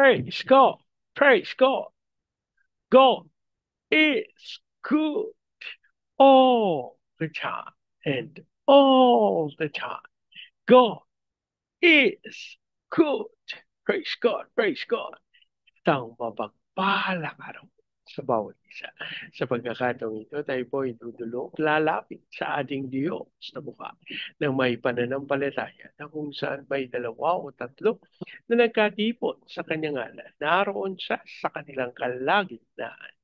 Praise God. Praise God. God is good all the time and all the time. God is good. Praise God. Praise God. Isang mapagpahalang araw sa bawat isa. Sa pagkakataong ito, tayo po ay dudulog, lalapit sa ating Diyos na mukha ng may pananampalataya na kung saan may dalawa o tatlo na nagkatipon sa kanyang ngalan. Naroon siya sa kanilang kalagitnaan.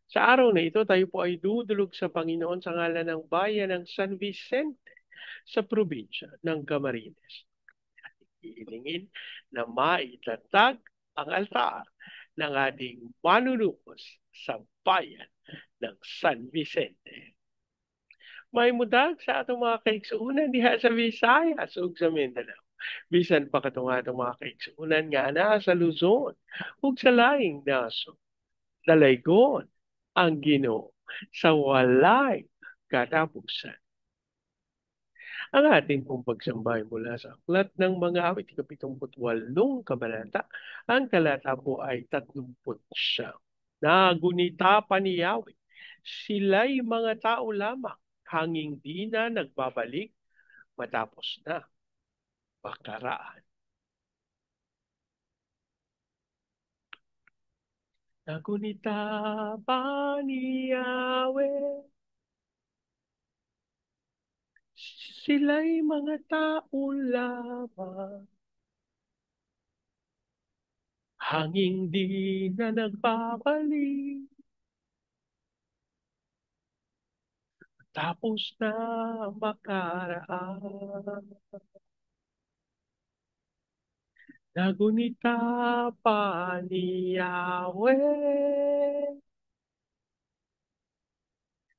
Sa araw na ito, tayo po ay dudulog sa Panginoon sa ngalan ng bayan ng San Vicente sa probinsya ng Camarines. Iilingin na maitatag ang altar ng ating manunubos sa bayan ng San Vicente. May mudag sa atong mga kaigsuunan diha sa Visayas ug sa Mindanao. Bisan pa katong atong mga kaigsuunan nga naa sa Luzon ug sa laing nasod. Dalaygon ang Ginoo sa walay katapusan. Ang ating pong pagsambay mula sa aklat ng mga awit, 78 kabanata, ang talata po ay 30. Nagunita pa ni Yahweh, sila'y mga tao lamang, hanging di na nagbabalik matapos na pakaraan. Nagunita pa ni Yahweh, sila'y mga tao lamang, hanging di na nagbabalik. Tapos na makaraan. Nagunita pa ni Yahweh.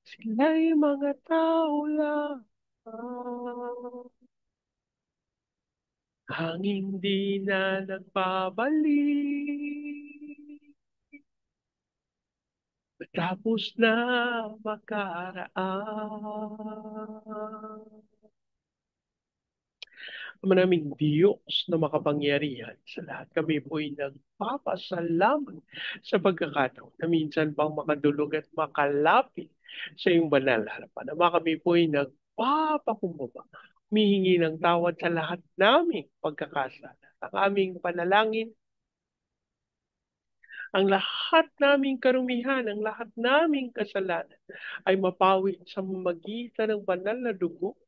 Sila'y mga tao lang. Hanging di na nagbabalik. Tapos na makaraan. Maraming Diyos na makapangyarihan sa lahat. Kami po'y nagpapasalamat sa pagkakataon na minsan pang makadulog at makalapit sa iyong banal na harapan. Ama, kami po'y nagpapakumbaba. Humihingi ng tawad sa lahat naming pagkakasala. Ang aming panalangin, ang lahat naming karumihan, ang lahat naming kasalanan ay mapawi sa magitan ng banal na dugo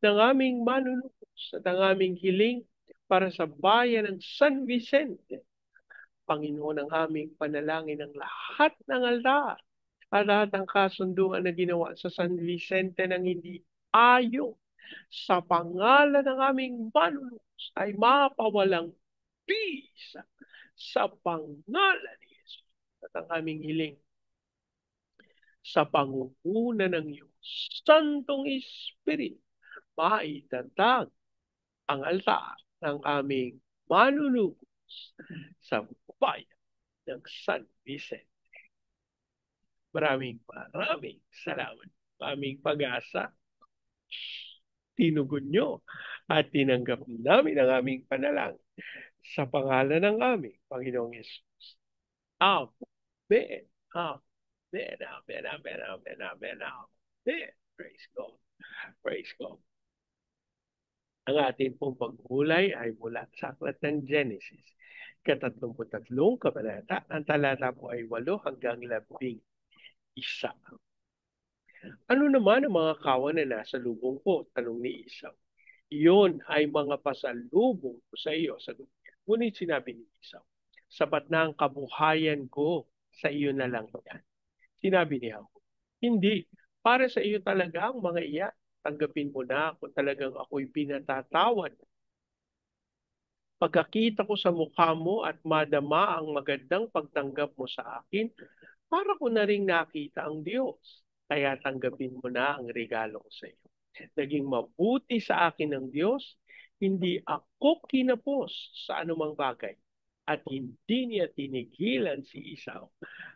ng aming manunubos at ang aming hiling para sa bayan ng San Vicente. Panginoon, ang aming panalangin ng lahat ng altar at lahat ng kasunduan na ginawa sa San Vicente ng hindi ayon sa pangalan ng aming manunubos ay mapawalang bisa sa pangalan ni Jesus. At ang aming hiling sa pangunguna ng iyong Santong Espiritu, maitatag ang altar ng aming manunubos sa bayan ng San Vicente. Maraming salamat. Aming pag-asa, tinugon nyo at tinanggap namin ang aming panalangin sa pangalan ng aming Panginoong Yesus. Amen. Amen. Amen. Amen. Amen. Amen. Amen. Praise God. Praise God. Ang ating pong paghulay ay mula sa aklat ng Genesis, ika-33 kabanata. Ang talata po ay 8 hanggang 11. Ano naman ang mga kawan na nasa lubong ko? Tanong ni Isaw. Iyon ay mga pasalubong ko sa iyo, sagot niya. Ngunit sinabi ni Isaw, sapat na ang kabuhayan ko, sa iyo na lang yan. Sinabi ni Jacob, hindi, para sa iyo talaga ang mga iyan. Tanggapin mo na kung talagang ako'y pinatatawad. Pagkakita ko sa mukha mo at madama ang magandang pagtanggap mo sa akin, para ko na rin nakita ang Diyos. Kaya tanggapin mo na ang regalo ko sa iyo. Naging mabuti sa akin ng Diyos, hindi ako kinapos sa anumang bagay. At hindi niya tinigilan si Isaw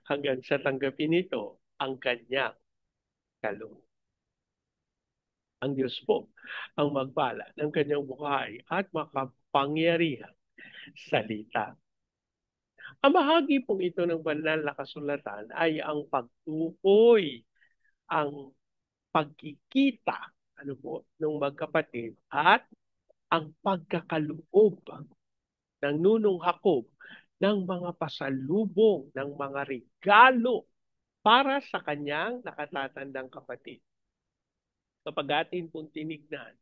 hanggang sa tanggapin nito ang kanyang kalooban. Ang Diyos po ang magpala ng kanyang buhay at makapangyarihang salita. Ang bahagi pong ito ng banal na kasulatan ay ang pagtukoy, ang pagkikita, ano po, ng magkapatid at ang pagkakaloob ng nunong Hakob ng mga pasalubong, ng mga regalo para sa kanyang nakatatandang kapatid. Kapag atin pong tinignan,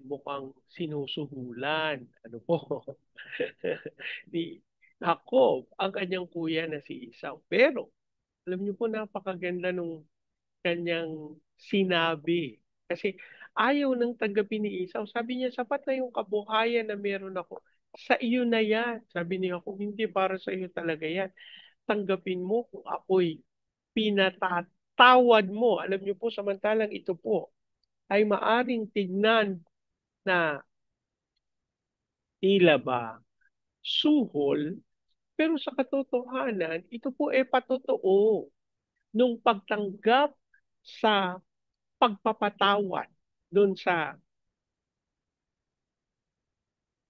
mukhang sinusuhulan. Ano po? Ni Jacob, ang kanyang kuya na si Esau. Pero, alam niyo po, napakaganda nung kanyang sinabi. Kasi ayaw nang tanggapin ni Esau. Sabi niya, sapat na yung kabuhayan na meron ako. Sa iyo na yan. Sabi niya ako, hindi para sa iyo talaga yan. Tanggapin mo kung ako'y pinatatawad mo. Alam niyo po, samantalang ito po ay maaring tignan na tila ba suhol, pero sa katotohanan, ito po ay patotoo nung pagtanggap sa pagpapatawad doon sa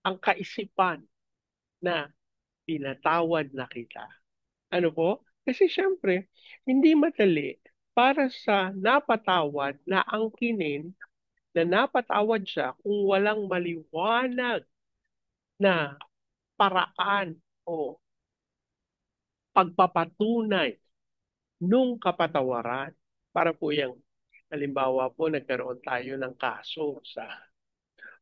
ang kaisipan na pinatawad na kita. Ano po? Kasi syempre, hindi madali para sa napatawad na angkinin na napatawad siya kung walang maliwanag na paraan o pagpapatunay nung kapatawaran. Para po yung, halimbawa po, nagkaroon tayo ng kaso sa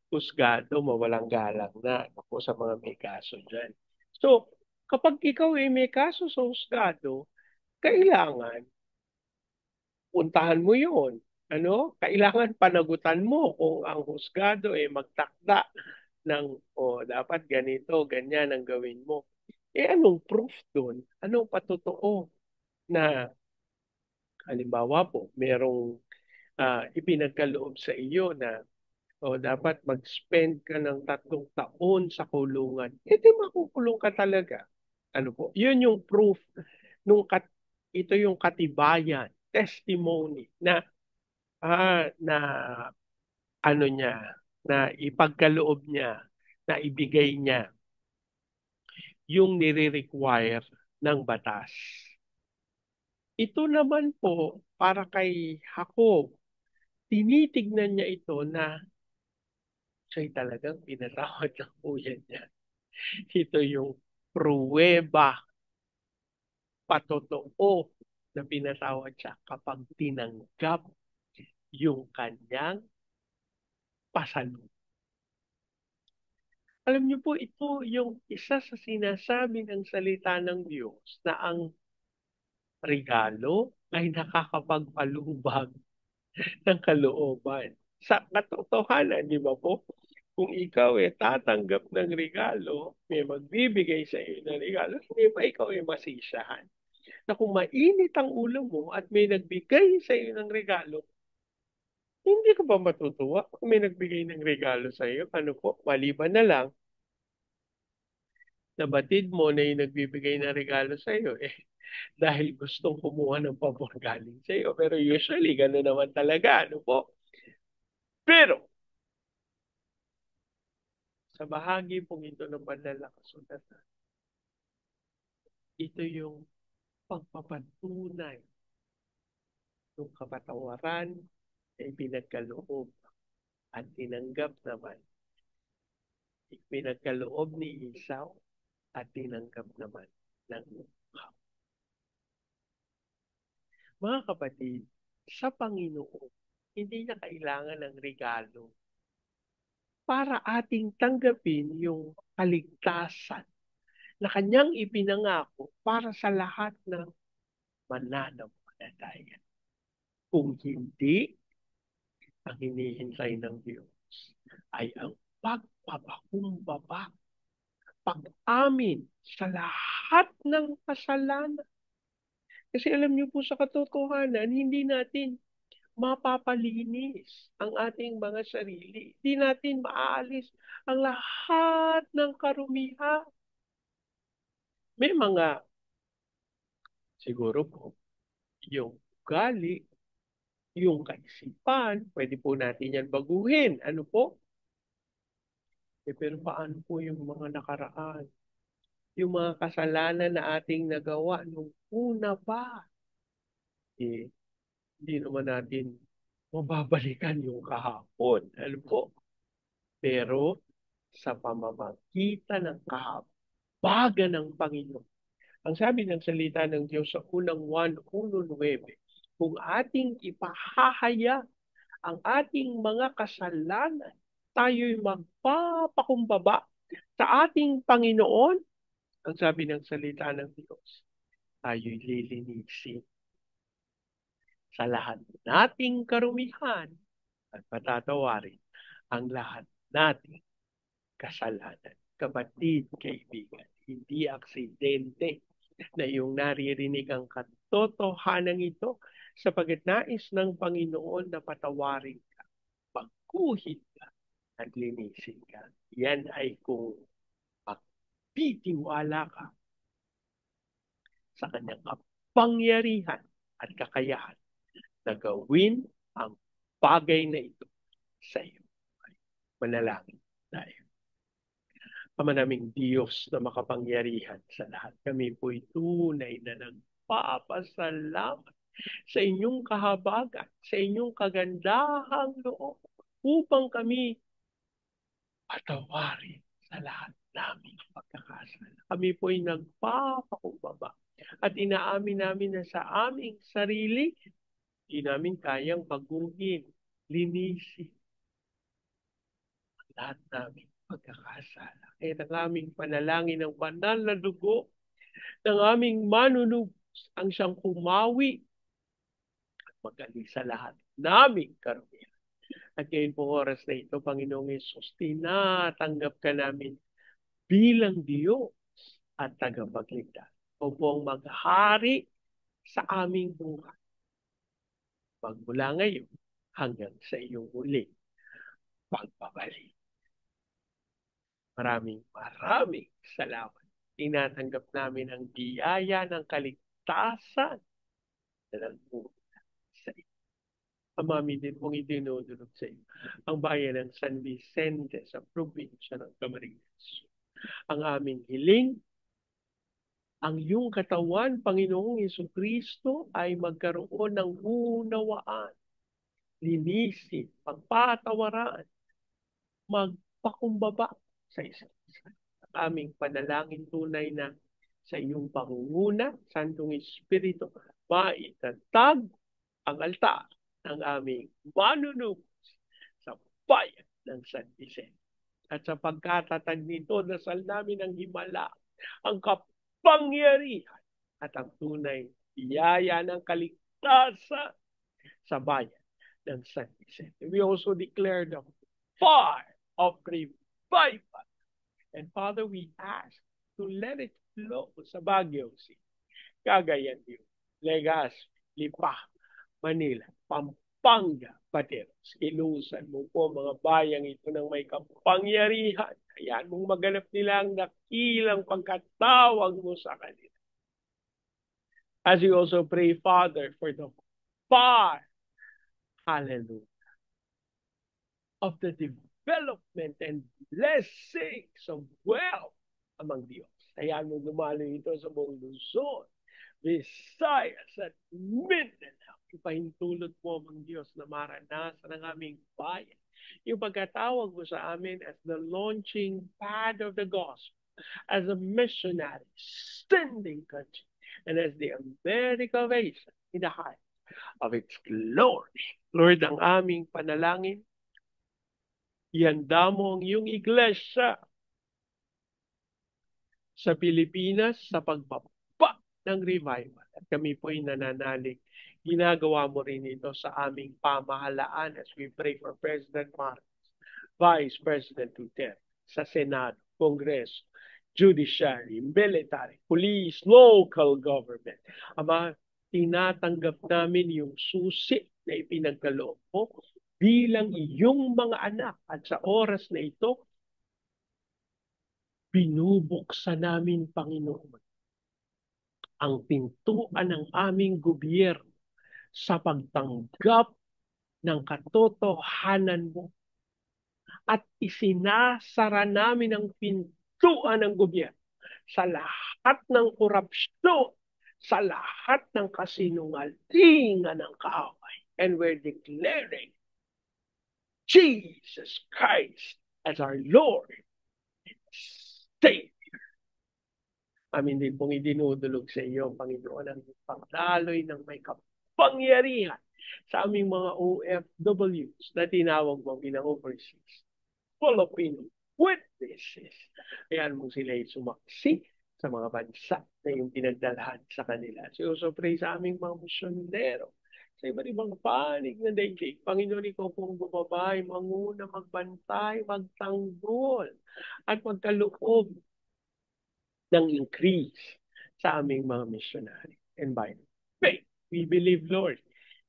husgado, mawalang galang na po sa mga may kaso dyan. So, kapag ikaw ay may kaso sa husgado, kailangan puntahan mo yun. Ano? Kailangan panagutan mo kung ang husgado ay magtakda ng, dapat ganito, ganyan ang gawin mo. Anong proof doon? Anong patotoo na, halimbawa po, merong ipinagkaloob sa iyo na dapat mag-spend ka ng 3 taon sa kulungan, di makukulong ka talaga. Ano po? Yun yung proof ito yung katibayan, testimony na na ano niya, na ipagkaloob niya, na ibigay niya yung nire-require ng batas. Ito naman po para kay Jacob, tinitignan niya ito na siya'y talagang pinatawad ng kuya niya. Ito yung pruweba, patotoo na pinatawad siya kapag tinanggap yung kanyang pasalubong. Alam niyo po, ito yung isa sa sinasabi ng salita ng Diyos na ang regalo ay nakakapagpalubag ng kalooban. Sa katotohanan, di ba po? Kung ikaw tatanggap ng regalo, may magbibigay sa iyo ng regalo, hindi ba ikaw masisiyahan? Na kung mainit ang ulo mo at may nagbigay sa iyo ng regalo, hindi ka ba matutuwa kung may nagbigay ng regalo sa iyo? Ano po, maliban na lang, nabatid mo na yung nagbibigay ng regalo sa iyo, dahil gustong kumuha ng pabor galing sa iyo. Pero usually, gano'n naman talaga, ano po? Pero, sa bahagi pong ito ng banal na kasulatan, ito yung pagpapatunay ng kapatawaran ay pinagkaloob at tinanggap naman. Pinagkaloob ni Esau at tinanggap naman ng Jacob. Mga kapatid, sa Panginoon, hindi na kailangan ng regalo para ating tanggapin yung kaligtasan na kanyang ipinangako para sa lahat ng mananampalataya. Kung hindi, ang hinihintay ng Diyos ay ang pagpapakumbaba, pag-amin sa lahat ng kasalanan. Kasi alam niyo po sa katotohanan, hindi natin mapapalinis ang ating mga sarili. Hindi natin maaalis ang lahat ng karumihan. May mga, siguro po, yung ugali, yung kaisipan, pwede po natin yan baguhin. Ano po? Pero paano po yung mga nakaraan? yung mga kasalanan na ating nagawa nung una pa. Eh, hindi naman natin mababalikan yung kahapon. Alam po? Pero sa pamamagitan ng kahabagan ng Panginoon. Ang sabi ng salita ng Diyos sa unang 1:9, kung ating ipahahaya ang ating mga kasalanan, tayo'y magpapakumbaba sa ating Panginoon. Ang sabi ng salita ng Diyos, tayo'y lilinisin sa lahat nating karumihan at patatawarin ang lahat nating kasalanan. Kapatid, kaibigan, hindi aksidente na iyong naririnig ang katotohanan ito sapagat nais ng Panginoon na patawarin ka, pagkuhin ka, at linisin ka. Yan ay kung magtitiwala ka sa kanyang kapangyarihan at kakayahan na gawin ang bagay na ito sa iyo. Manalangin tayo. Ama naming Diyos na makapangyarihan sa lahat, kami po'y tunay na nagpapasalamat sa inyong kahabagan, sa inyong kagandahang loob upang kami patawarin sa lahat naming pagkakasala. Kami po'y nagpapakumbaba at inaamin namin na sa aming sarili, hindi namin kayang baguhin, linisin lahat namin pagkakasala. Kaya ang aming panalangin ng banal na dugo ng aming manunubos ang siyang kumawi at magaling sa lahat naming karumihan. At ngayon po oras na ito, Panginoong Yesus, tinatanggap ka namin bilang Diyos at tagapagligtas. O po ang maghari sa aming buhay. Magmula ngayon hanggang sa iyong uli pagbabalik. Maraming salamat. Tinatanggap namin ang biyaya ng kaligtasan na nagmumula sa iyo. Amami din pong idinudulog sa iyo ang bayan ng San Vicente sa probinsya ng Camarines. Ang aming hiling, ang iyong katawan, Panginoong Jesucristo, ay magkaroon ng unawaan, linisin, pagpatawaran, magpakumbaba sa isa't isa. Aming panalangin tunay na sa iyong pangunguna, Santong Espiritu, maitatag ang altar ng aming manunubos sa bayan ng San Vicente. At sa pagkatatag nito, dasal namin ang himala, ang kapangyarihan at ang tunay biyaya ng kaligtasan sa bayan ng San Vicente. We also declare the fire of revival. And Father, we ask to let it flow sa Baguio City, Cagayan de Oro, Legazpi, Lipa, Manila, Pampanga, Pateros. Ilusan mo po mga bayang ito ng may kapangyarihan. Hayaan mong maganap nila ang dakilang pagkatawag mo sa kanila. As we also pray, Father, for the fire, hallelujah, of the development and blessings of wealth among Diyos. Hayaan mo lumalo ito sa buong Luzon, Visayas at Mindanao. Ipahintulot mo ang Diyos na maranasan ng aming bayan. Yung pagkatawag mo sa amin as the launching pad of the gospel, as a missionary, sending country, and as the America Vation in the height of its glory. Lord, ang aming panalangin, ihanda mo ang iyong iglesia sa Pilipinas sa pagbaba ng revival. At kami po ay nananalig. Ginagawa mo rin ito sa aming pamahalaan as we pray for President Marcos, Vice President Duterte, sa Senado, Kongreso, Judiciary, Military, Police, Local Government. Ama, tinatanggap namin yung susi na ipinagkaloob mo bilang iyong mga anak. At sa oras na ito, binubuksan namin, Panginoon, ang pintuan ng aming gobyerno sa pagtanggap ng katotohanan mo at isinasara namin ang pintuan ng gobyerno sa lahat ng korupsyon, sa lahat ng kasinungalingan ng kaaway. And we're declaring Jesus Christ as our Lord and Savior. Amin din pong idinudulog sa iyo, Panginoon, ang pagdaloy ng may kapangyarihan sa aming mga OFWs na tinawag mo bilang overseas Filipino witnesses. Ayan mo sila sumaksi sa mga bansa na yung pinagdalhan sa kanila. So pray sa aming mga misyonero sa iba't ibang panig na daigdig. Panginoon, ikaw pong bumabay, manguna, magbantay, magtanggol, at magkaloob ng increase sa aming mga missionary. And by faith, we believe, Lord,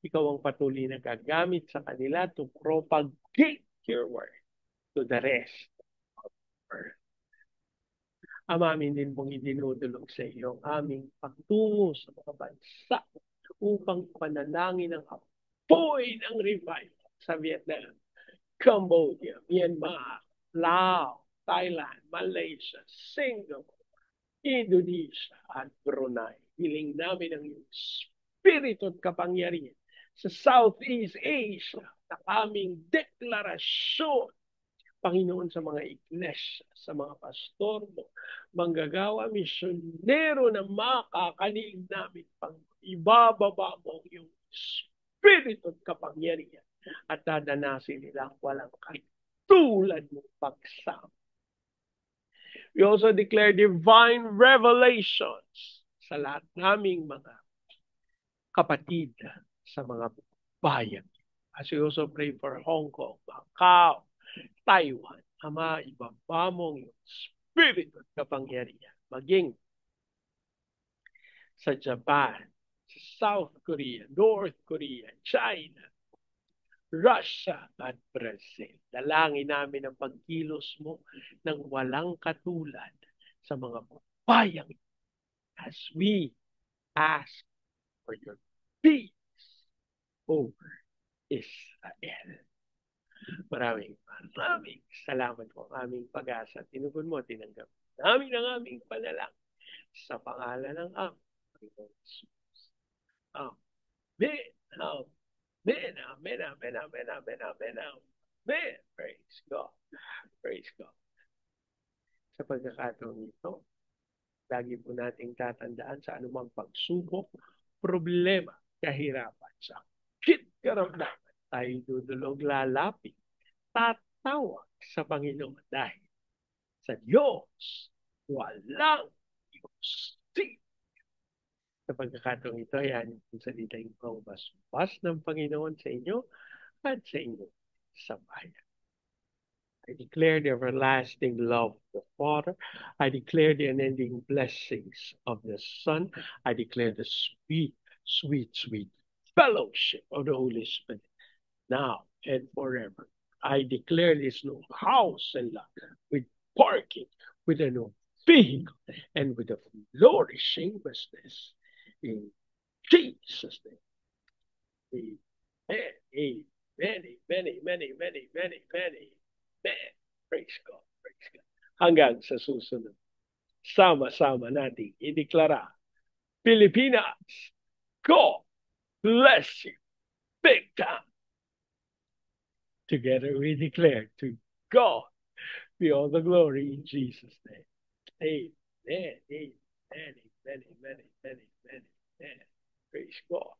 ikaw ang patuloy na gagamit sa kanila to propagate your word to the rest of the earth. Amamin din pong idinudulog sa iyo aming pagtungo sa mga bansa upang panalangin ang apoy ng revival sa Vietnam, Cambodia, Myanmar, Laos, Thailand, Malaysia, Singapore, Indonesia at Brunei. Hiling namin ang iyong spirito at kapangyarihan sa Southeast Asia na aming deklarasyon, Panginoon, sa mga iglesia, sa mga pastor mo, manggagawa, misyonero na makakaliig namin, pang ibababa mo ang iyong spirito at kapangyarihan at dadanasin nila walang katulad mong pagsama. We also declare divine revelations sa lahat naming mga kapatid sa mga bayan. As we also pray for Hong Kong, Macau, Taiwan, Ama, ibaba mong yung spirit at kapangyarihan. Maging sa Japan, sa South Korea, North Korea, China, Russia at Brazil. Dalangin namin ang pagkilos mo ng walang katulad sa mga bayang as we ask for your peace over Israel. Maraming salamat po ang aming pag-asa. Tinugon mo, tinanggap namin ang aming panalangin sa pangalan ng Panginoon Jesus. Amen. Amen. Amen. Amen. Amen. Amen. Amen. Amen. Praise God. Praise God. Sa pagkakataon ito, lagi po nating tatandaan sa anumang pagsubok, problema, kahirapan, sakit, karamdaman, tayo dudulog, lalapit, tatawag sa Panginoon dahil sa Diyos, walang imposible. Sa pagkakataong ito, yan yung salita yung pangubas-ubas ng Panginoon sa inyo at sa inyo sa bayan. I declare the everlasting love of the Father. I declare the unending blessings of the Son. I declare the sweet, sweet, sweet fellowship of the Holy Spirit now and forever. I declare this new house and lot with parking, with a new vehicle, and with a flourishing business. In Jesus' name. Amen. Amen. Amen. Amen. Amen. Amen. Amen. Amen. Praise God. Praise God. Hanggang sa susunod, sama-sama nating ideklara, Pilipinas, God bless you big time. Together we declare to God be all the glory in Jesus' name. Amen. Amen. Amen. Amen. Amen. Amen. Praise God.